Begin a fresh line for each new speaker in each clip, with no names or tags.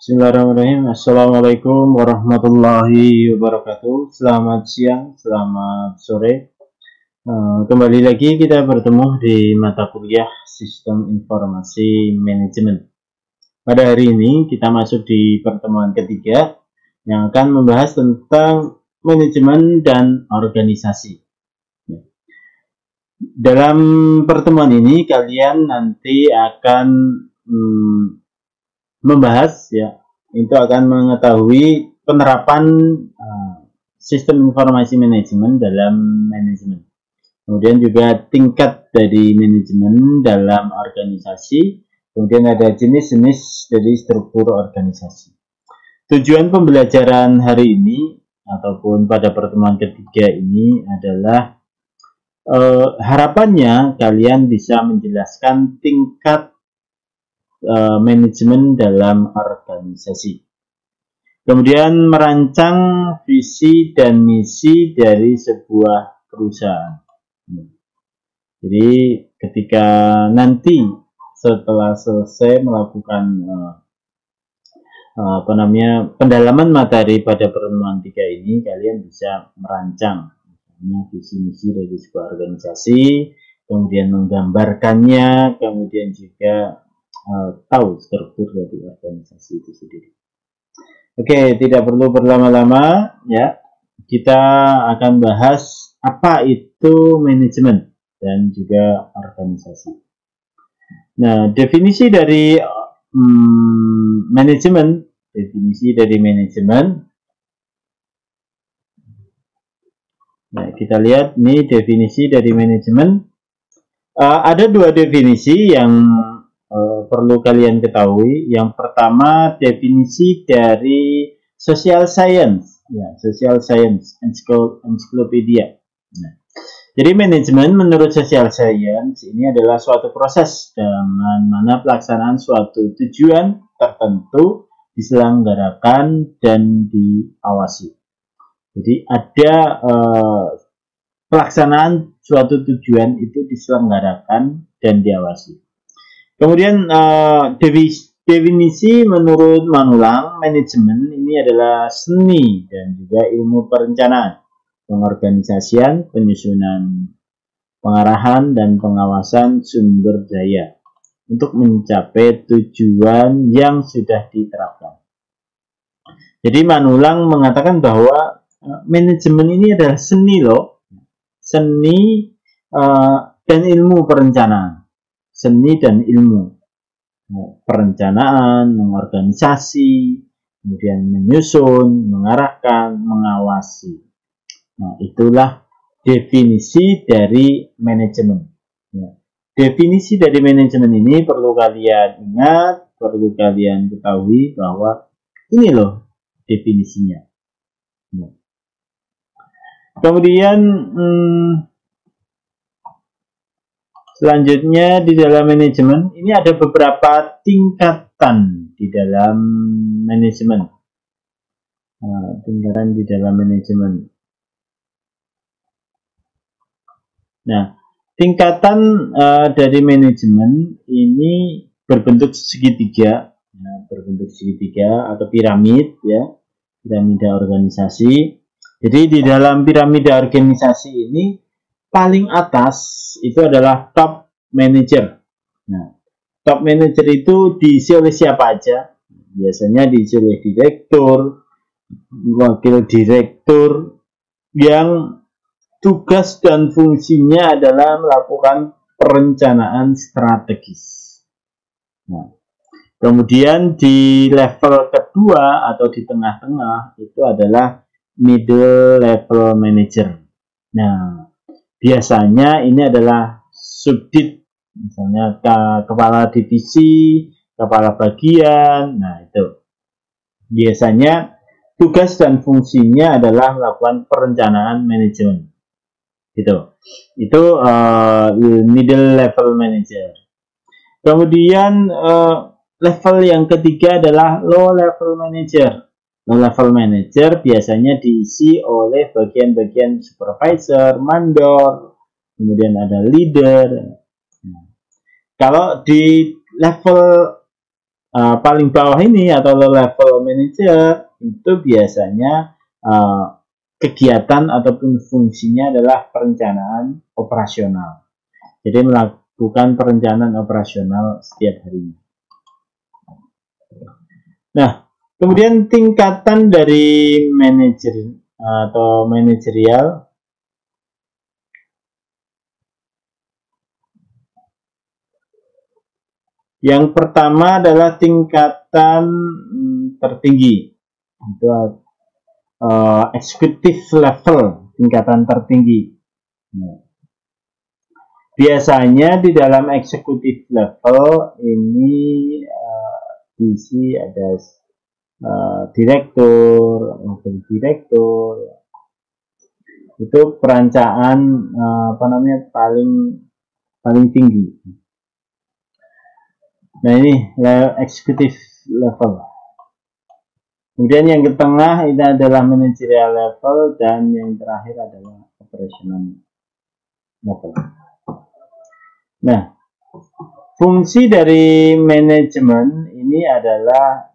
Bismillahirrahmanirrahim. Assalamualaikum warahmatullahi wabarakatuh. Selamat siang, selamat sore. Kembali lagi kita bertemu di mata kuliah Sistem Informasi Manajemen. Pada hari ini kita masuk di pertemuan ketiga yang akan membahas tentang manajemen dan organisasi. Dalam pertemuan ini kalian nanti akan membahas itu akan mengetahui penerapan sistem informasi manajemen dalam manajemen. Kemudian juga tingkat dari manajemen dalam organisasi. Kemudian ada jenis-jenis dari struktur organisasi. Tujuan pembelajaran hari ini ataupun pada pertemuan ketiga ini adalah harapannya kalian bisa menjelaskan tingkat manajemen dalam organisasi. Kemudian merancang visi dan misi dari sebuah perusahaan. Jadi ketika nanti setelah selesai melakukan pendalaman materi pada pertemuan 3 ini, kalian bisa merancang visi misi dari sebuah organisasi, kemudian menggambarkannya, kemudian juga tahu struktur dari organisasi itu sendiri. Oke, tidak perlu berlama-lama ya. Kita akan bahas apa itu manajemen dan juga organisasi. Nah, definisi dari manajemen, Nah, kita lihat nih definisi dari manajemen. Ada dua definisi yang perlu kalian ketahui. Yang pertama, definisi dari social science, encyclopedia. Nah, jadi manajemen menurut social science ini adalah suatu proses dengan mana pelaksanaan suatu tujuan tertentu diselenggarakan dan diawasi. Jadi ada pelaksanaan suatu tujuan itu diselenggarakan dan diawasi. Kemudian definisi menurut Manulang, manajemen ini adalah seni dan juga ilmu perencanaan, pengorganisasian, penyusunan, pengarahan, dan pengawasan sumber daya untuk mencapai tujuan yang sudah diterapkan. Jadi Manulang mengatakan bahwa manajemen ini adalah seni dan ilmu perencanaan. Seni dan ilmu perencanaan, mengorganisasi, kemudian menyusun, mengarahkan, mengawasi. Nah, itulah definisi dari manajemen. Definisi dari manajemen ini perlu kalian ingat, perlu kalian ketahui bahwa ini loh definisinya. Kemudian selanjutnya di dalam manajemen ini ada beberapa tingkatan di dalam manajemen. Nah, tingkatan dari manajemen ini berbentuk segitiga, atau piramid ya, piramida organisasi. Jadi di dalam piramida organisasi ini paling atas itu adalah top manager. Nah, top manager itu diisi oleh siapa aja? Biasanya diisi oleh direktur, wakil direktur, yang tugas dan fungsinya adalah melakukan perencanaan strategis. Nah, kemudian di level kedua atau di tengah-tengah itu adalah middle level manager. Nah, biasanya ini adalah subdit, misalnya kepala divisi, kepala bagian. Nah, itu biasanya tugas dan fungsinya adalah melakukan perencanaan manajemen. Itu middle level manager. Kemudian level yang ketiga adalah low level manager. Low level manager biasanya diisi oleh bagian-bagian supervisor, mandor, kemudian ada leader. Kalau di level paling bawah ini atau low level manager itu biasanya kegiatan ataupun fungsinya adalah perencanaan operasional. Jadi melakukan perencanaan operasional setiap hari. Nah, kemudian tingkatan dari manajer atau manajerial yang pertama adalah tingkatan tertinggi, itu executive level, tingkatan tertinggi. Nah, biasanya di dalam executive level ini diisi ada direktur, wakil direktur, itu perancangan paling tinggi. Nah ini executive level. Kemudian yang ke tengah ini adalah managerial level dan yang terakhir adalah operational level. Nah, fungsi dari manajemen ini adalah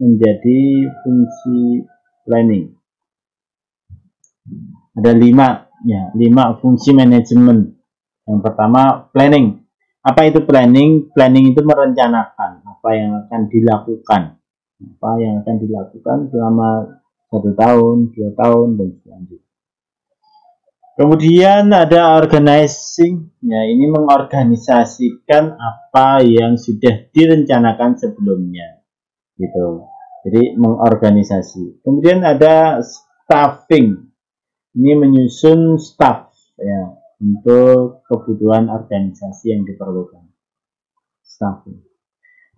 menjadi fungsi planning. Ada 5 fungsi manajemen. Yang pertama planning. Apa itu planning? Planning itu merencanakan apa yang akan dilakukan. Apa yang akan dilakukan selama 1 tahun, 2 tahun, dan selanjutnya. Kemudian ada organizing. Ya, ini mengorganisasikan apa yang sudah direncanakan sebelumnya. Gitu. Jadi mengorganisasi. Kemudian ada staffing. Ini menyusun staff ya untuk kebutuhan organisasi yang diperlukan. Staffing.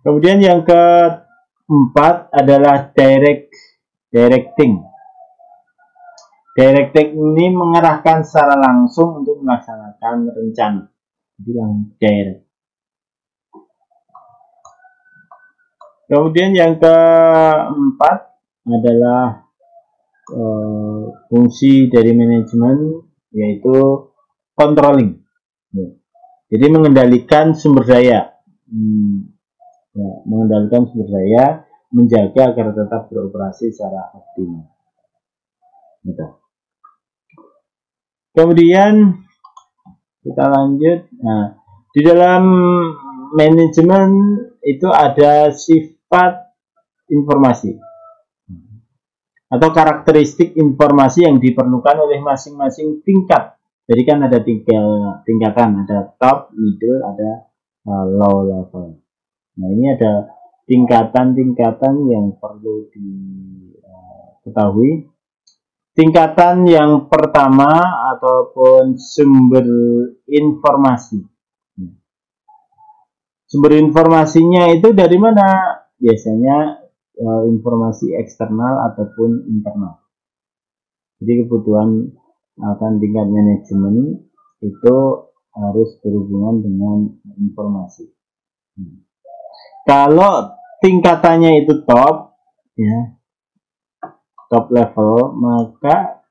Kemudian yang keempat adalah directing. Directing ini mengarahkan secara langsung untuk melaksanakan rencana. Bilang direct. Kemudian yang keempat adalah fungsi dari manajemen, yaitu controlling. Jadi mengendalikan sumber daya. Mengendalikan sumber daya, menjaga agar tetap beroperasi secara optimal. Gitu. Kemudian kita lanjut. Nah, di dalam manajemen itu ada sifat informasi atau karakteristik informasi yang diperlukan oleh masing-masing tingkat. Jadi kan ada 3 tingkatan, ada top, middle, ada low level. Nah, ini ada tingkatan-tingkatan yang perlu diketahui. Tingkatan yang pertama ataupun sumber informasi. Sumber informasinya itu dari mana? Biasanya informasi eksternal ataupun internal. Jadi kebutuhan akan tingkat manajemen itu harus berhubungan dengan informasi. Kalau tingkatannya itu top, ya, top level, maka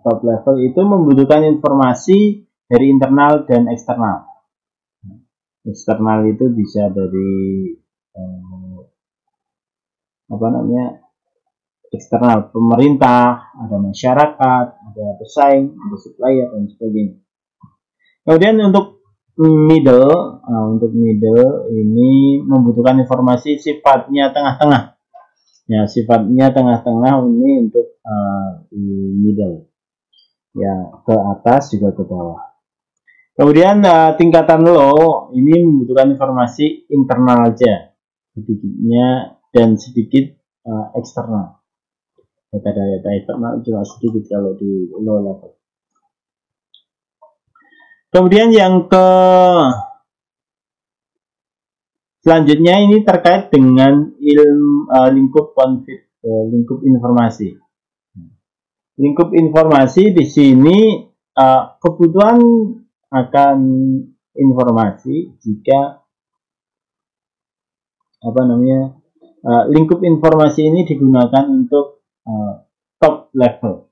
top level itu membutuhkan informasi dari internal dan eksternal. Eksternal itu bisa dari eksternal pemerintah, ada masyarakat, ada pesaing, ada supplier, dan sebagainya. Kemudian untuk middle ini membutuhkan informasi sifatnya tengah-tengah. Ya, sifatnya tengah-tengah ini untuk middle. Ya, ke atas juga ke bawah. Kemudian tingkatan low ini membutuhkan informasi internal aja, sedikitnya, dan sedikit eksternal. Data-data eksternal juga sedikit kalau di low level. Kemudian yang selanjutnya ini terkait dengan lingkup informasi. Lingkup informasi di sini kebutuhan akan informasi jika lingkup informasi ini digunakan untuk top level.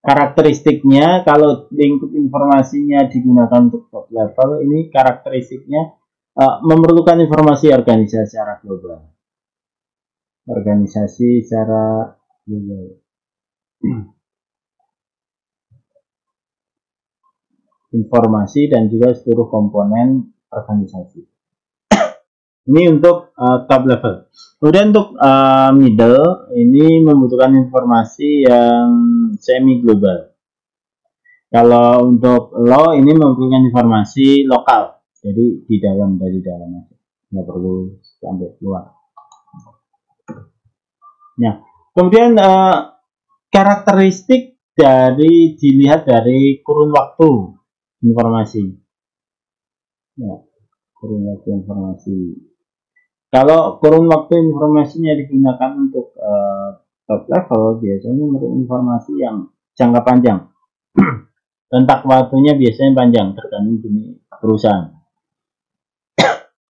Karakteristiknya kalau lingkup informasinya digunakan untuk top level, ini karakteristiknya memerlukan informasi organisasi secara global. Organisasi secara global. Informasi dan juga seluruh komponen organisasi. Ini untuk top level. Kemudian untuk middle, ini membutuhkan informasi yang semi global. Kalau untuk low ini membutuhkan informasi lokal, jadi di dalam, dari dalam aja, nggak perlu sampai keluar. Nah, kemudian karakteristik dari dilihat dari kurun waktu informasi. Ya, kurun waktu informasi. Kalau kurun waktu informasinya digunakan untuk top level, biasanya merupakan informasi yang jangka panjang. Rentak waktunya biasanya panjang, tergantung jenis perusahaan.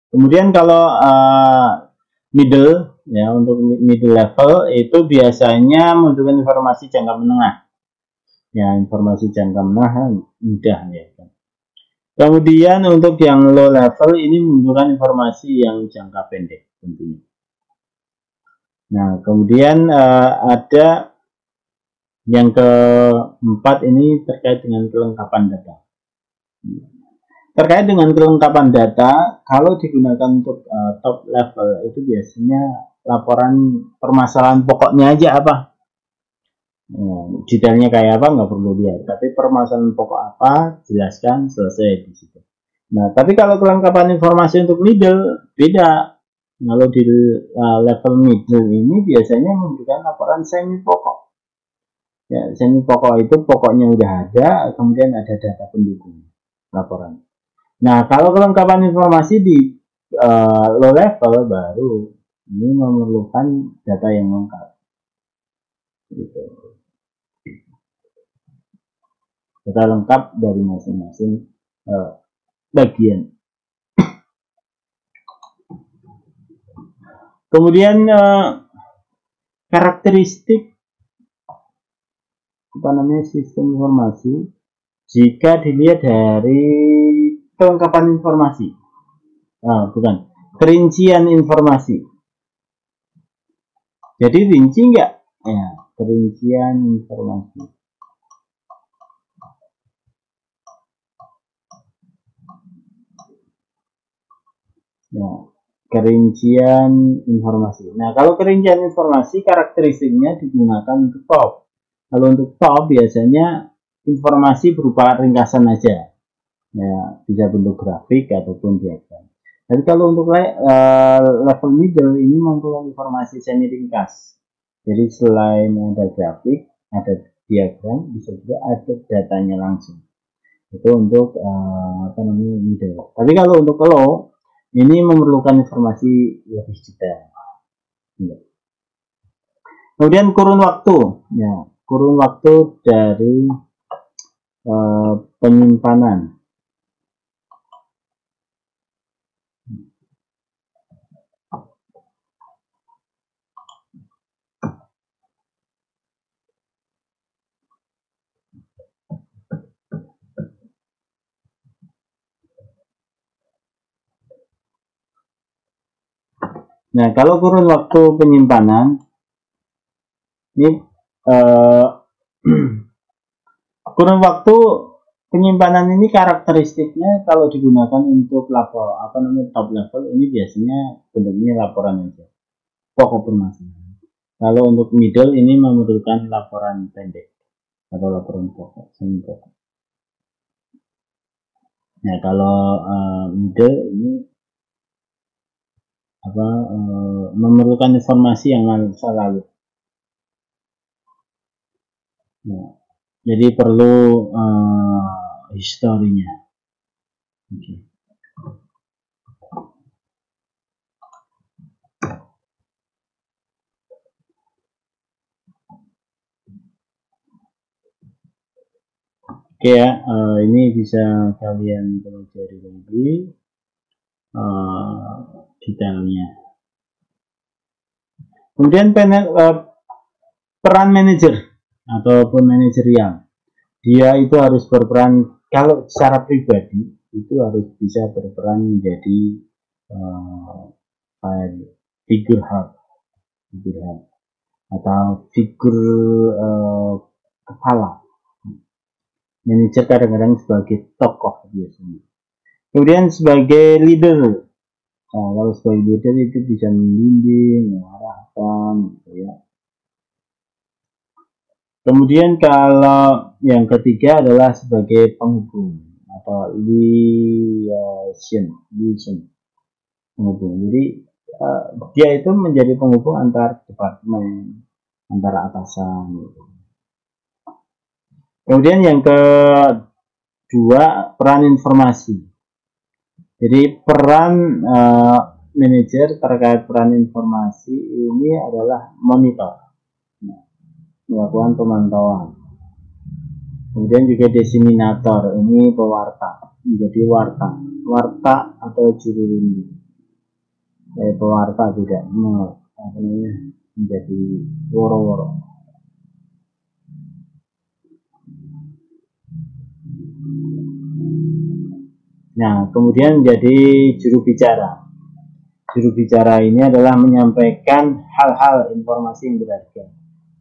Kemudian kalau middle, ya, untuk middle level itu biasanya membutuhkan informasi jangka menengah. Ya, informasi jangka menengah mudah ya. Kemudian untuk yang low level ini membutuhkan informasi yang jangka pendek tentunya. Nah, kemudian ada yang keempat ini terkait dengan kelengkapan data. Terkait dengan kelengkapan data, kalau digunakan untuk top level itu biasanya laporan permasalahan pokoknya aja apa. Detailnya kayak apa nggak perlu lihat, tapi permasalahan pokok apa jelaskan, selesai di situ. Nah, tapi kalau kelengkapan informasi untuk middle beda. Kalau di level middle ini biasanya memberikan laporan semi pokok. Ya, semi pokok itu pokoknya udah ada, kemudian ada data pendukung laporan. Nah, kalau kelengkapan informasi di low level baru ini memerlukan data yang lengkap. Gitu. Data lengkap dari masing-masing bagian. Kemudian karakteristik sistem informasi jika dilihat dari kelengkapan informasi, bukan kerincian informasi. Jadi rinci enggak? Ya, kerincian informasi. Ya, kerincian informasi. Nah, kalau kerincian informasi karakteristiknya digunakan untuk top. Kalau untuk top biasanya informasi berupa ringkasan aja. Ya, bisa bentuk grafik ataupun diagram. Tapi kalau untuk level middle ini mempunyai informasi semi ringkas. Jadi selain ada grafik, ada diagram, bisa juga ada datanya langsung. Itu untuk middle. Tapi kalau untuk low ini memerlukan informasi lebih detail. Kemudian kurun waktu, ya, kurun waktu dari penyimpanan. Nah, kalau kurun waktu penyimpanan ini kurun waktu penyimpanan ini karakteristiknya kalau digunakan untuk level top level ini biasanya bentuknya laporan aja, pokok permasalahan. Kalau untuk middle ini memerlukan laporan pendek atau laporan pokok, semi pokok. Nah, kalau middle ini memerlukan informasi yang selalu. Nah, jadi perlu historinya. Okay. Oke ya, ini bisa kalian pelajari lagi detailnya. Kemudian peran manajer ataupun manajerial, dia itu harus berperan, kalau secara pribadi itu harus bisa berperan menjadi figurehead atau figur kepala. Manajer kadang-kadang sebagai tokoh biasanya. Kemudian sebagai leader. Nah, kalau sebagai leader itu bisa membimbing, mengarahkan, gitu ya. Kemudian kalau yang ketiga adalah sebagai penghubung atau liaison, penghubung. Jadi dia itu menjadi penghubung antar departemen, antara atasan. Gitu. Kemudian yang kedua, peran informasi. Jadi peran manajer terkait peran informasi ini adalah monitor, melakukan pemantauan. Kemudian juga diseminator, ini pewarta, menjadi warta atau juru rindu. Pewarta tidak menjadi woro-woro. Nah, kemudian menjadi juru bicara. Juru bicara ini adalah menyampaikan hal-hal informasi yang berharga,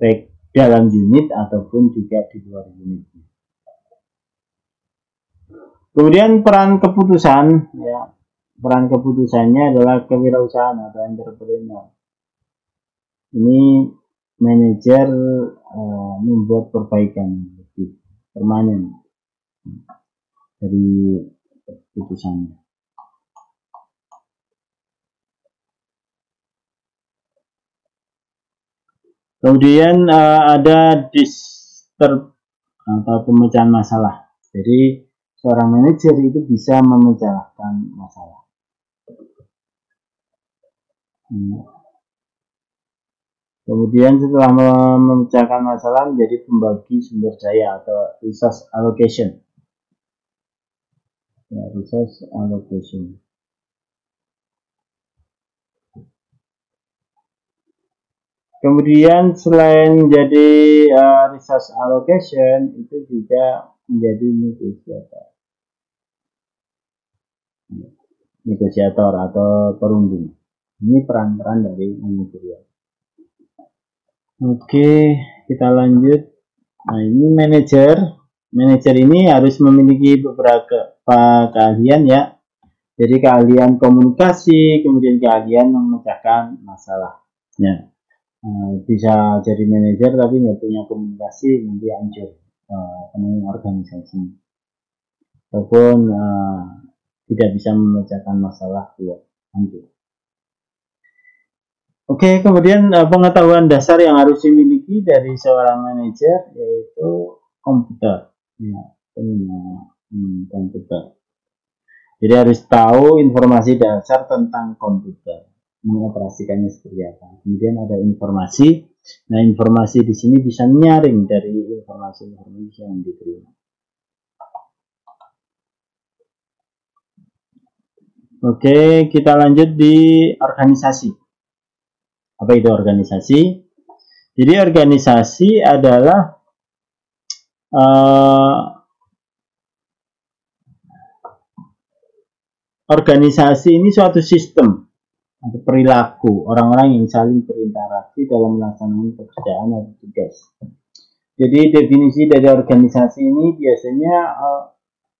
baik dalam unit ataupun juga di luar unit. Kemudian peran keputusan, ya, peran keputusannya adalah kewirausahaan atau entrepreneur. Ini manajer membuat perbaikan lebih permanen dari keputusannya. Kemudian ada disturb atau pemecahan masalah. Jadi seorang manajer itu bisa memecahkan masalah. Kemudian setelah memecahkan masalah menjadi pembagi sumber daya atau resource allocation. Ya, resource allocation. Kemudian selain menjadi resource allocation itu juga menjadi negosiator atau perunding. Ini peran-peran dari manajerial. Oke, kita lanjut. Nah, ini manajer. Manajer ini harus memiliki beberapa keahlian ya. Jadi keahlian komunikasi, kemudian keahlian memecahkan masalah. Ya. Bisa jadi manajer tapi nggak punya komunikasi, nanti hancur organisasi. Ataupun tidak bisa memecahkan masalah, ya hancur. Oke, kemudian pengetahuan dasar yang harus dimiliki dari seorang manajer yaitu komputer. Ya, komputer. Jadi harus tahu informasi dasar tentang komputer, mengoperasikannya seperti apa. Kemudian ada informasi. Nah, informasi di sini bisa nyaring dari informasi-informasi yang diterima. Oke, kita lanjut di organisasi. Apa itu organisasi? Jadi organisasi adalah organisasi ini suatu sistem atau perilaku orang-orang yang saling berinteraksi dalam melaksanakan pekerjaan atau tugas. Jadi definisi dari organisasi ini biasanya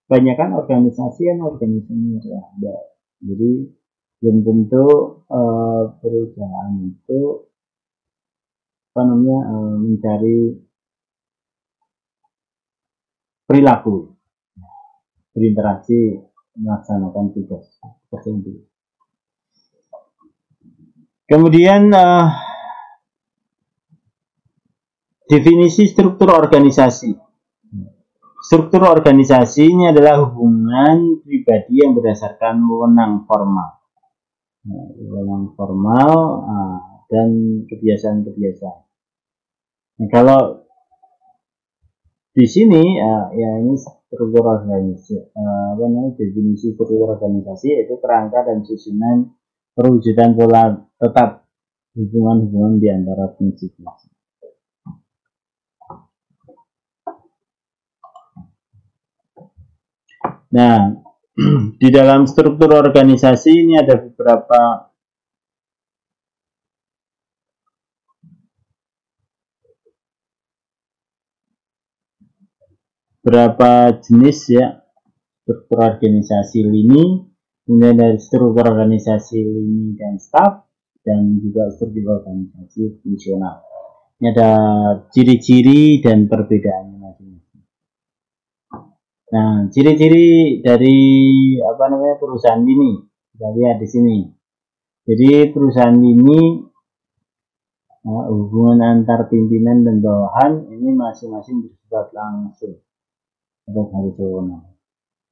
kebanyakan organisasi kan organisasinya ada. Jadi belum tentu perusahaan itu mencari perilaku berinteraksi melaksanakan tugas. Kemudian definisi struktur organisasi. Struktur organisasi ini adalah hubungan pribadi yang berdasarkan wewenang formal. Wewenang formal dan kebiasaan-kebiasaan. Nah, kalau di sini ya ini struktur organisasi, definisi struktur organisasi yaitu kerangka dan susunan perwujudan pola tetap hubungan-hubungan di antara fungsi-fungsi. Nah, Di dalam struktur organisasi ini ada beberapa jenis ya struktur organisasi lini, kemudian dari struktur organisasi lini dan staf, dan juga struktur organisasi fungsional. Ini ada ciri-ciri dan perbedaannya masing-masing. Nah, ciri-ciri dari perusahaan ini kita lihat di sini. Jadi perusahaan ini hubungan antar pimpinan dan bawahan ini masing-masing bersifat langsung atau garis wewenang.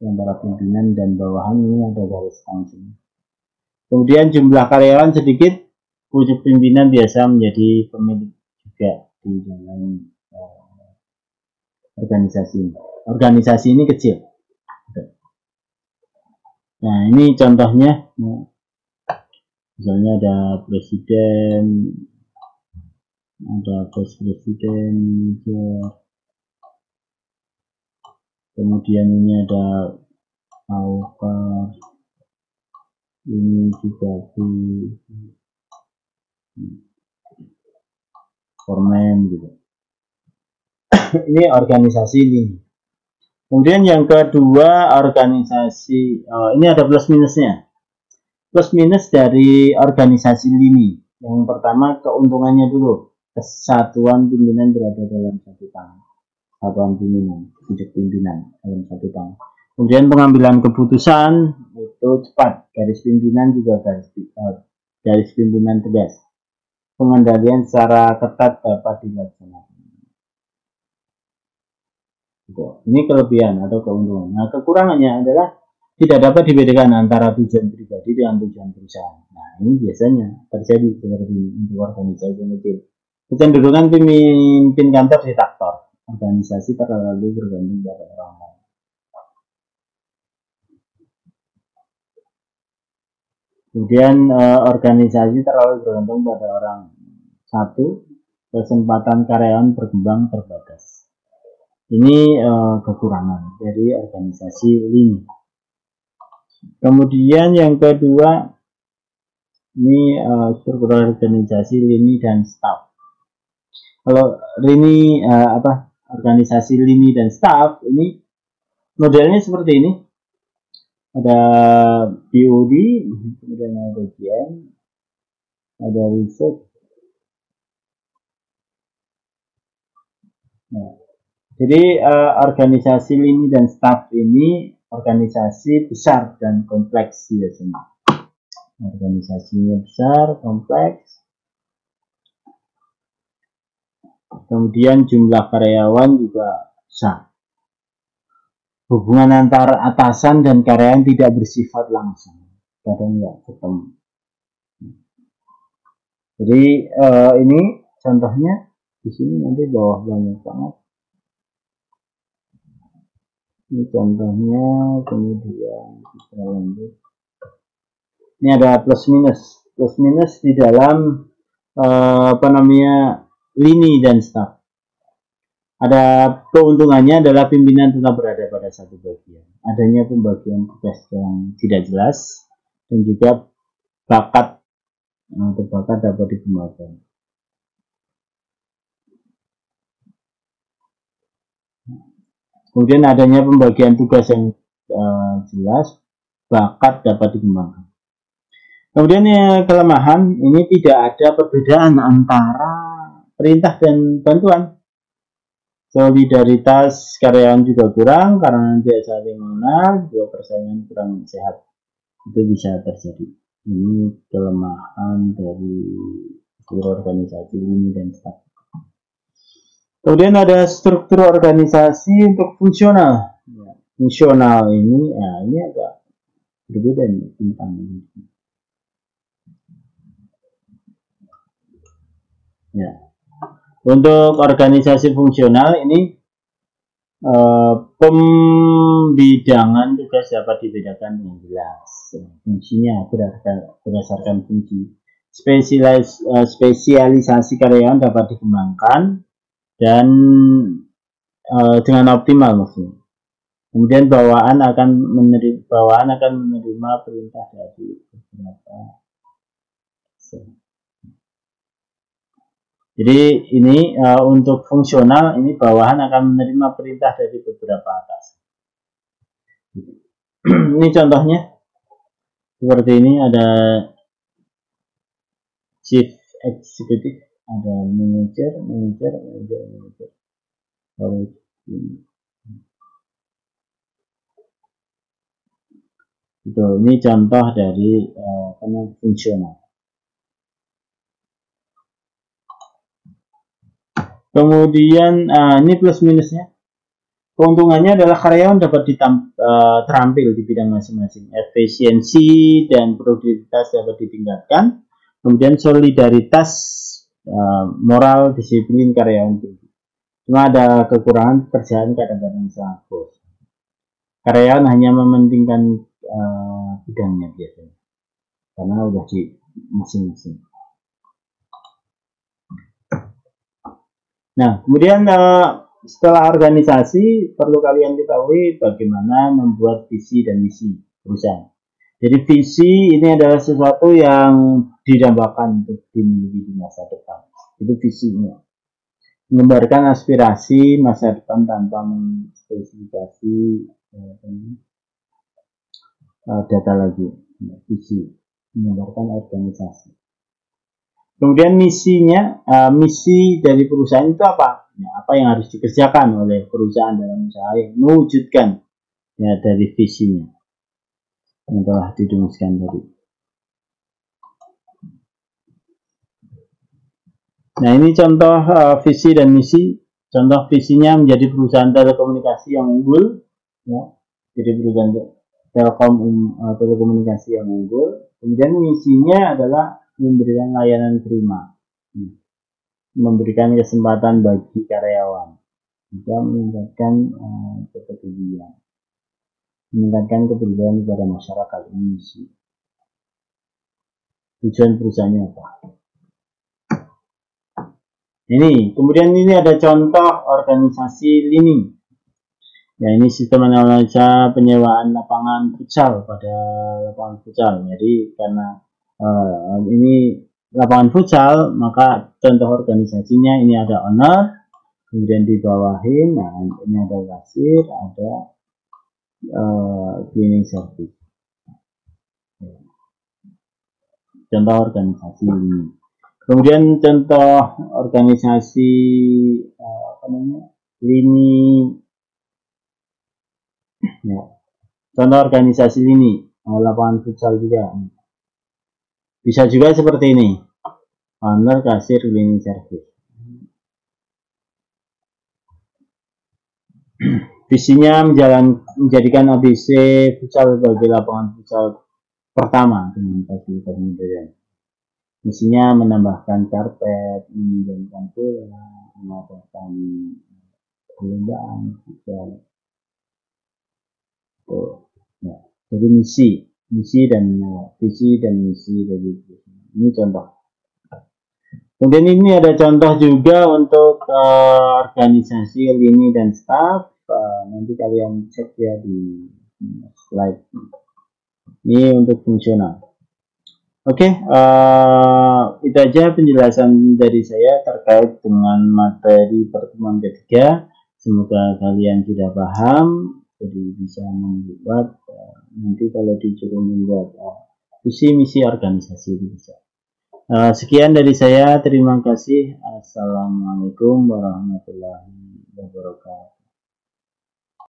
Antara pimpinan dan bawahan ini ada garis langsung. Kemudian jumlah karyawan sedikit, pucuk pimpinan biasa menjadi pemilik juga di dalam organisasi. Organisasi ini kecil. Nah, ini contohnya. Misalnya ada presiden, ada vice presiden, kemudian ini ada auditor, ini juga di foreman gitu. Ini organisasi ini. Kemudian yang kedua organisasi, ini ada plus minusnya. Plus minus dari organisasi lini. Yang pertama keuntungannya dulu, kesatuan pimpinan berada dalam satu tangan. Satuan pimpinan, pucuk pimpinan dalam satu tangan. Kemudian pengambilan keputusan itu cepat, garis pimpinan juga garis pimpinan tegas. Pengendalian secara ketat dapat dilaksanakan. Ini kelebihan atau keuntungan. Nah, kekurangannya adalah tidak dapat dibedakan antara tujuan pribadi dengan tujuan perusahaan. Nah, ini biasanya terjadi seperti ini untuk organisasi kecil. Kecenderungan pemimpin kantor diktator. Organisasi terlalu bergantung pada orang lain. Kemudian organisasi terlalu bergantung pada orang satu, kesempatan karyawan berkembang terbatas. Ini kekurangan dari organisasi lini. Kemudian yang kedua, ini struktur organisasi lini dan staf. Kalau lini organisasi lini dan staf ini modelnya seperti ini. Ada BOD, kemudian ada GM, ada research. Nah, jadi organisasi lini dan staf ini organisasi besar dan kompleks biasanya. Organisasinya besar, kompleks. Kemudian jumlah karyawan juga besar. Hubungan antar atasan dan karyawan tidak bersifat langsung, kadang nggak ketemu. Jadi ini contohnya di sini nanti bawah banyak banget. Ini contohnya, kemudian kita lanjut. Ini ada plus minus di dalam lini dan staf. Ada keuntungannya adalah pimpinan tetap berada pada satu bagian. Adanya pembagian tugas yang tidak jelas dan juga bakat dapat dikembangkan. Kemudian adanya pembagian tugas yang jelas, bakat dapat dikembangkan. Kemudian kelemahan, ini tidak ada perbedaan antara perintah dan bantuan. Solidaritas karyawan juga kurang karena tidak saling mengenal, juga persaingan kurang sehat. Itu bisa terjadi. Ini kelemahan dari struktur organisasi ini dan staf. Kemudian ada struktur organisasi untuk fungsional. Fungsional ini, ini agak berbeda nih tentang ini. Ya. Untuk organisasi fungsional ini pembidangan tugas dapat dibedakan dengan jelas. Fungsinya berdasarkan fungsi. Spesialisasi karyawan dapat dikembangkan dan dengan optimal maksudnya. Kemudian bawaan akan menerima perintah dari beberapa. Jadi ini untuk fungsional, ini bawahan akan menerima perintah dari beberapa atas. Ini contohnya seperti ini, ada chief executive, ada manager. Itu ini contoh dari fungsional. Kemudian ini plus minusnya. Keuntungannya adalah karyawan dapat terampil di bidang masing-masing. Efisiensi dan produktivitas dapat ditingkatkan. Kemudian solidaritas, moral, disiplin karyawan tinggi. Cuma ada kekurangan, pekerjaan kadang-kadang sangat bos. Karyawan hanya mementingkan bidangnya biasanya, karena udah di masing-masing. Nah, kemudian setelah organisasi, perlu kalian ketahui bagaimana membuat visi dan misi perusahaan. Jadi visi ini adalah sesuatu yang didambakan untuk dimiliki di masa depan. Itu visinya. Menggambarkan aspirasi masa depan tanpa menspesifikasi data lagi. Visi menggambarkan organisasi. Kemudian misinya, misi dari perusahaan itu apa? Ya, apa yang harus dikerjakan oleh perusahaan dalam usaha yang mewujudkan ya dari visinya yang telah dirumuskan tadi. Nah, ini contoh visi dan misi. Contoh visinya menjadi perusahaan telekomunikasi yang unggul, ya. Jadi perusahaan telekomunikasi yang unggul. Kemudian misinya adalah memberikan layanan prima, memberikan kesempatan bagi karyawan, juga meningkatkan kepedulian, meningkatkan kepedulian kepada masyarakat. Misi. Tujuan perusahaannya apa? Ini, kemudian ini ada contoh organisasi lini. Ya, ini sistem analisa penyewaan lapangan futsal pada lapangan futsal. Jadi karena ini lapangan futsal, maka contoh organisasinya ini ada owner, kemudian di bawahin, nah ini ada kasir, ada cleaning service. Contoh organisasi ini. Kemudian contoh organisasi lini, ya. Contoh organisasi lini lapangan futsal juga. Bisa juga seperti ini, owner, kasir, cleaning service. Visinya menjadikan ABC futsal sebagai lapangan futsal pertama dengan fasilitas modern. Misinya menambahkan karpet, menjadikan bola, mengadakan perlombaan futsal. Ya. Jadi misi dan visi dan misi dari ini contoh. Kemudian ini ada contoh juga untuk organisasi lini dan staff. Nanti kalian cek ya di slide. Ini untuk fungsional. Oke, itu aja penjelasan dari saya terkait dengan materi pertemuan ketiga. Semoga kalian sudah paham. Jadi bisa membuat nanti kalau disuruh membuat visi misi organisasi bisa. Sekian dari saya, terima kasih. Assalamualaikum warahmatullahi wabarakatuh.